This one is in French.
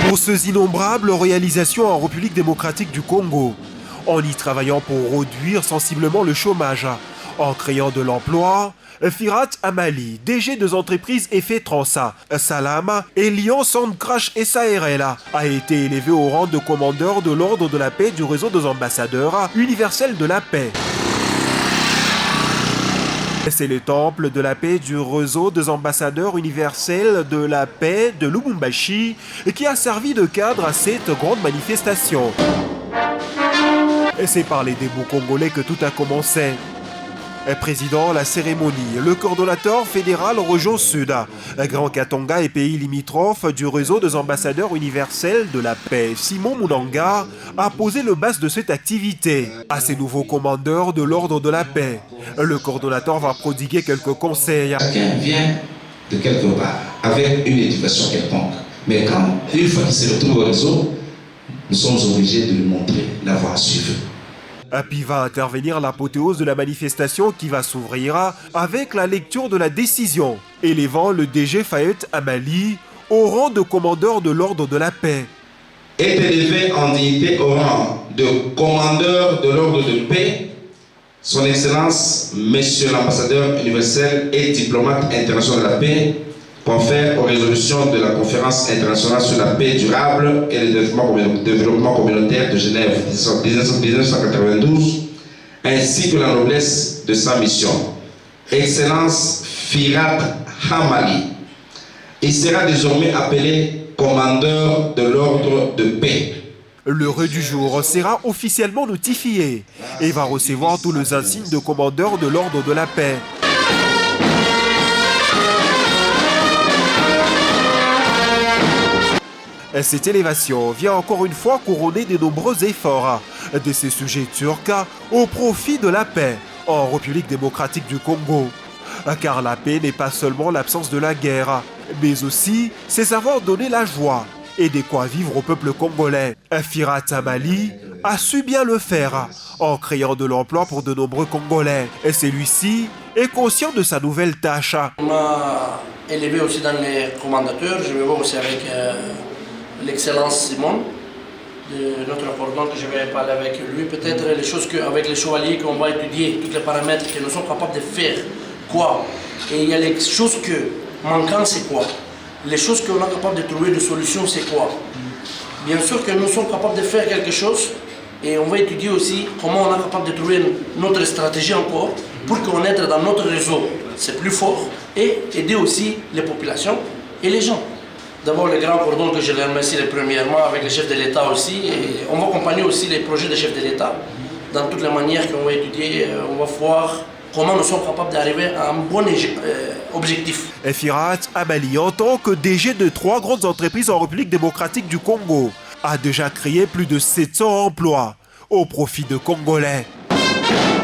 Pour ces innombrables réalisations en République démocratique du Congo, en y travaillant pour réduire sensiblement le chômage, en créant de l'emploi, Firat Amali, DG des entreprises Effet Transa, Salam et Lyon Sandcrash SARL, a été élevé au rang de commandeur de l'ordre de la paix du réseau des ambassadeurs universels de la paix. C'est le temple de la paix du réseau des ambassadeurs universels de la paix de Lubumbashi qui a servi de cadre à cette grande manifestation. Et c'est par les débuts congolais que tout a commencé. Président la cérémonie, le coordonnateur fédéral Région Sud, Grand Katonga et pays limitrophes du réseau des ambassadeurs universels de la paix, Simon Munanga, a posé le base de cette activité. À ces nouveaux commandeurs de l'ordre de la paix, le coordonnateur va prodiguer quelques conseils. Chacun vient de quelque part avec une éducation quelconque. Mais quand, une fois qu'il se retrouve au réseau, nous sommes obligés de lui montrer la voie à suivre. Puis va intervenir l'apothéose de la manifestation qui va s'ouvrir avec la lecture de la décision, élevant le DG Fayette Amali au rang de commandeur de l'ordre de la paix. Est élevé en dignité au rang de commandeur de l'ordre de paix, Son Excellence, Monsieur l'ambassadeur universel et diplomate international de la paix, confère aux résolutions de la conférence internationale sur la paix durable et le développement communautaire de Genève 1992, ainsi que la noblesse de sa mission. Excellence Firat Amali. Il sera désormais appelé commandeur de l'ordre de paix. L'heure du jour sera officiellement notifié et va recevoir tous les insignes de commandeur de l'ordre de la paix. Cette élévation vient encore une fois couronner de nombreux efforts de ces sujets turcs au profit de la paix en République démocratique du Congo. Car la paix n'est pas seulement l'absence de la guerre, mais aussi c'est savoir donner la joie et de quoi vivre au peuple congolais. Firat Amali a su bien le faire en créant de l'emploi pour de nombreux Congolais. Et celui-ci est conscient de sa nouvelle tâche. On m'a élevé aussi dans les commandateurs. Je me vois aussi avec l'excellence Simon, de notre cordon, que je vais parler avec lui. Peut-être les choses avec les chevaliers qu'on va étudier, tous les paramètres que nous sommes capables de faire. Quoi? Et il y a les choses que manquantes, c'est quoi? Les choses qu'on est capable de trouver de solutions, c'est quoi? Bien sûr que nous sommes capables de faire quelque chose et on va étudier aussi comment on est capable de trouver notre stratégie encore pour qu'on entre dans notre réseau, c'est plus fort, et aider aussi les populations et les gens. D'abord, le grand cordon que je les remercie premièrement avec les chefs de l'État aussi. Et on va accompagner aussi les projets des chefs de l'État dans toutes les manières qu'on va étudier. On va voir comment nous sommes capables d'arriver à un bon objectif. Firat Amali, en tant que DG de 3 grandes entreprises en République démocratique du Congo, a déjà créé plus de 700 emplois au profit de Congolais.